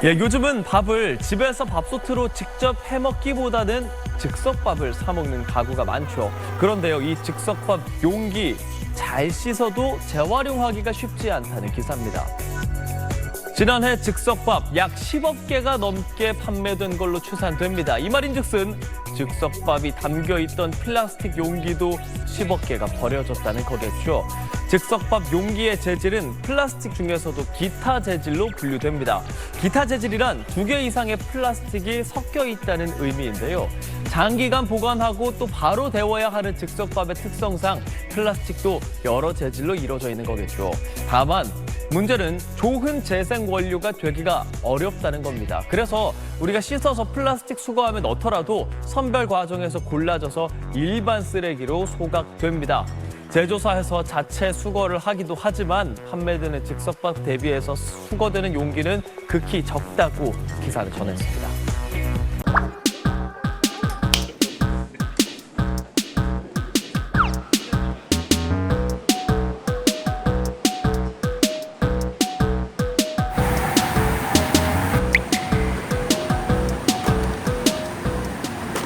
예, 요즘은 밥을 집에서 밥솥으로 직접 해먹기보다는 즉석밥을 사 먹는 가구가 많죠. 그런데요, 이 즉석밥 용기 잘 씻어도 재활용하기가 쉽지 않다는 기사입니다. 지난해 즉석밥 약 10억 개가 넘게 판매된 걸로 추산됩니다. 이 말인즉슨 즉석밥이 담겨있던 플라스틱 용기도 10억 개가 버려졌다는 거겠죠. 즉석밥 용기의 재질은 플라스틱 중에서도 기타 재질로 분류됩니다. 기타 재질이란 2개 이상의 플라스틱이 섞여 있다는 의미인데요. 장기간 보관하고 또 바로 데워야 하는 즉석밥의 특성상 플라스틱도 여러 재질로 이루어져 있는 거겠죠. 다만 문제는 좋은 재생 원료가 되기가 어렵다는 겁니다. 그래서 우리가 씻어서 플라스틱 수거함에 넣더라도 선별 과정에서 골라져서 일반 쓰레기로 소각됩니다. 제조사에서 자체 수거를 하기도 하지만 판매되는 즉석밥 대비해서 수거되는 용기는 극히 적다고 기사를 전했습니다.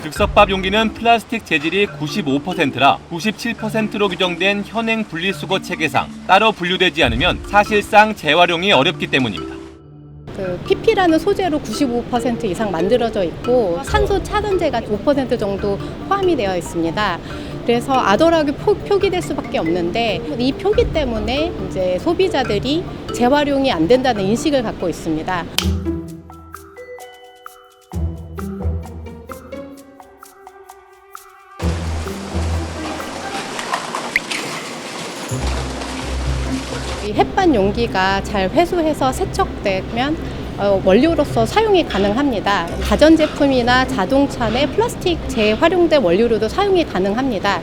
즉석밥 용기는 플라스틱 재질이 95%라 97%로 규정된 현행 분리수거 체계상 따로 분류되지 않으면 사실상 재활용이 어렵기 때문입니다. PP라는 소재로 95% 이상 만들어져 있고 산소 차단제가 5% 정도 포함이 되어 있습니다. 그래서 아덜하게 표기될 수밖에 없는데 이 표기 때문에 이제 소비자들이 재활용이 안 된다는 인식을 갖고 있습니다. 이 햇반 용기가 잘 회수해서 세척되면 원료로서 사용이 가능합니다. 가전제품이나 자동차 내 플라스틱 재활용된 원료로도 사용이 가능합니다.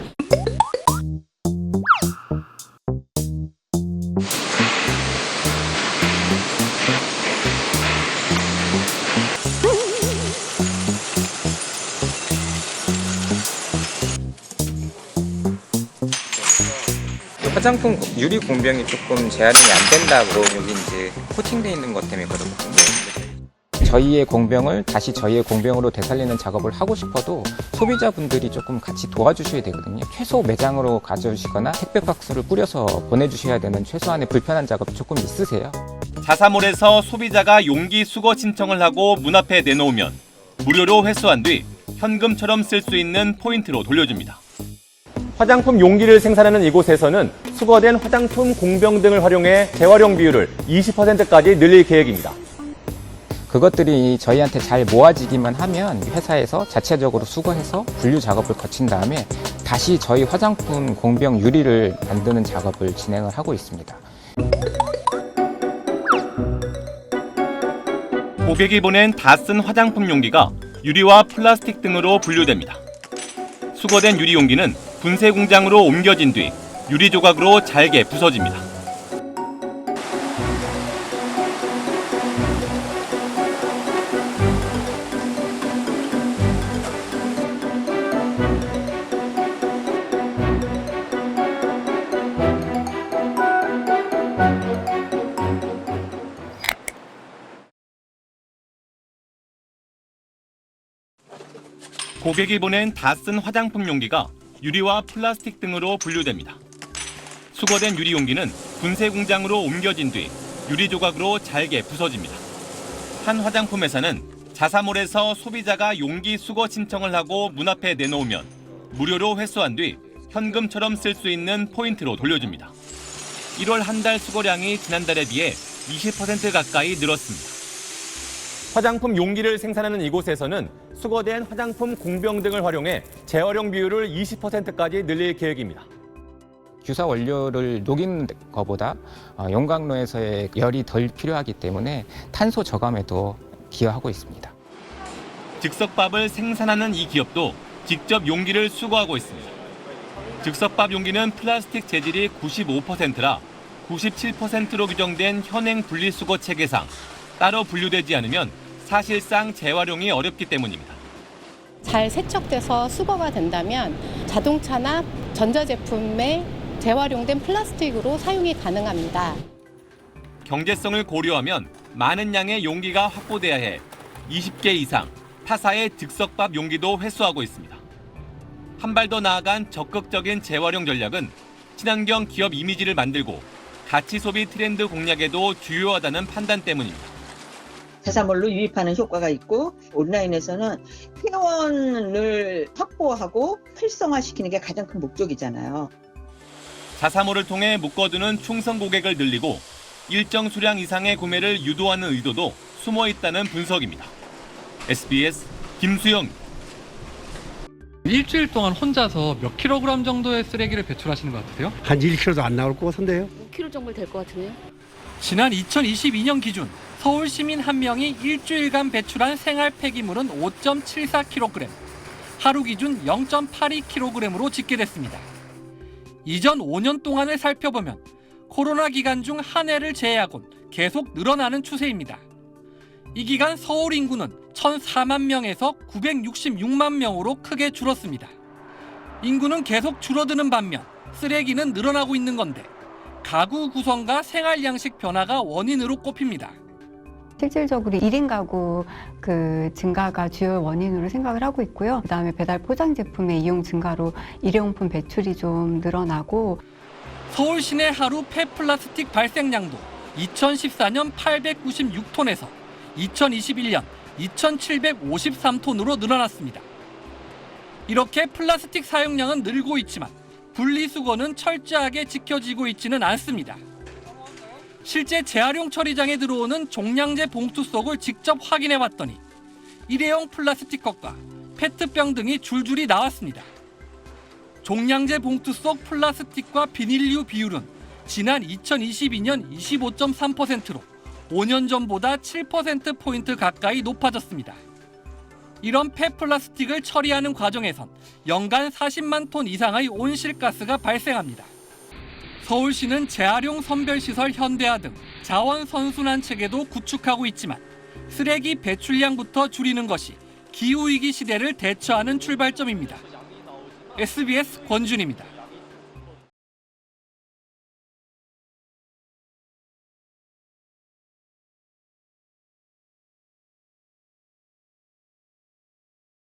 화장품 유리 공병이 조금 재활용이 안 된다고 여기 이제 코팅되어 있는 것 때문에 그렇거든요. 저희의 공병을 다시 저희의 공병으로 되살리는 작업을 하고 싶어도 소비자분들이 조금 같이 도와주셔야 되거든요. 최소 매장으로 가져오시거나 택배 박스를 뿌려서 보내주셔야 되는 최소한의 불편한 작업이 조금 있으세요. 자사몰에서 소비자가 용기 수거 신청을 하고 문 앞에 내놓으면 무료로 회수한 뒤 현금처럼 쓸 수 있는 포인트로 돌려줍니다. 화장품 용기를 생산하는 이곳에서는 수거된 화장품 공병 등을 활용해 재활용 비율을 20%까지 늘릴 계획입니다. 그것들이 저희한테 잘 모아지기만 하면 회사에서 자체적으로 수거해서 분류 작업을 거친 다음에 다시 저희 화장품 공병 유리를 만드는 작업을 진행을 하고 있습니다. 고객이 보낸 다 쓴 화장품 용기가 유리와 플라스틱 등으로 분류됩니다. 수거된 유리 용기는 분쇄 공장으로 옮겨진 뒤 유리 조각으로 잘게 부서집니다. 고객이 보낸 다 쓴 화장품 용기가 유리와 플라스틱 등으로 분류됩니다. 수거된 유리 용기는 분쇄 공장으로 옮겨진 뒤 유리 조각으로 잘게 부서집니다. 한 화장품 회사는 자사몰에서 소비자가 용기 수거 신청을 하고 문 앞에 내놓으면 무료로 회수한 뒤 현금처럼 쓸 수 있는 포인트로 돌려줍니다. 1월 한 달 수거량이 지난달에 비해 20% 가까이 늘었습니다. 화장품 용기를 생산하는 이곳에서는 수거된 화장품 공병 등을 활용해 재활용 비율을 20%까지 늘릴 계획입니다. 유사 원료를 녹이는 것보다 용광로에서의 열이 덜 필요하기 때문에 탄소 저감에도 기여하고 있습니다. 즉석밥을 생산하는 이 기업도 직접 용기를 수거하고 있습니다. 즉석밥 용기는 플라스틱 재질이 95%라 97%로 규정된 현행 분리수거 체계상 따로 분류되지 않으면 사실상 재활용이 어렵기 때문입니다. 잘 세척돼서 수거가 된다면 자동차나 전자제품에 재활용된 플라스틱으로 사용이 가능합니다. 경제성을 고려하면 많은 양의 용기가 확보돼야 해 20개 이상 타사의 즉석밥 용기도 회수하고 있습니다. 한 발 더 나아간 적극적인 재활용 전략은 친환경 기업 이미지를 만들고 가치 소비 트렌드 공략에도 주요하다는 판단 때문입니다. 해산물로 유입하는 효과가 있고 온라인에서는 회원을 확보하고 활성화시키는 게 가장 큰 목적이잖아요. 자사몰을 통해 묶어두는 충성 고객을 늘리고 일정 수량 이상의 구매를 유도하는 의도도 숨어 있다는 분석입니다. SBS 김수영입니다. 일주일 동안 혼자서 몇 킬로그램 정도의 쓰레기를 배출하시는 것 같으세요? 한 1kg도 안 나올 것 같은데요. 5kg 정도 될 것 같은데요. 지난 2022년 기준 서울 시민 한 명이 일주일간 배출한 생활 폐기물은 5.74kg, 하루 기준 0.82kg으로 집계됐습니다. 이전 5년 동안을 살펴보면 코로나 기간 중 한 해를 제외하곤 계속 늘어나는 추세입니다. 이 기간 서울 인구는 1,004만 명에서 966만 명으로 크게 줄었습니다. 인구는 계속 줄어드는 반면 쓰레기는 늘어나고 있는 건데 가구 구성과 생활 양식 변화가 원인으로 꼽힙니다. 실질적으로 1인 가구 증가가 주요 원인으로 생각을 하고 있고요. 그다음에 배달 포장 제품의 이용 증가로 일회용품 배출이 좀 늘어나고 서울 시내 하루 폐플라스틱 발생량도 2014년 896톤에서 2021년 2,753톤으로 늘어났습니다. 이렇게 플라스틱 사용량은 늘고 있지만 분리수거는 철저하게 지켜지고 있지는 않습니다. 실제 재활용 처리장에 들어오는 종량제 봉투 속을 직접 확인해 봤더니 일회용 플라스틱 컵과 페트병 등이 줄줄이 나왔습니다. 종량제 봉투 속 플라스틱과 비닐류 비율은 지난 2022년 25.3%로 5년 전보다 7%포인트 가까이 높아졌습니다. 이런 폐플라스틱을 처리하는 과정에선 연간 40만 톤 이상의 온실가스가 발생합니다. 서울시는 재활용 선별시설 현대화 등 자원 선순환 체계도 구축하고 있지만 쓰레기 배출량부터 줄이는 것이 기후위기 시대를 대처하는 출발점입니다. SBS 권준입니다.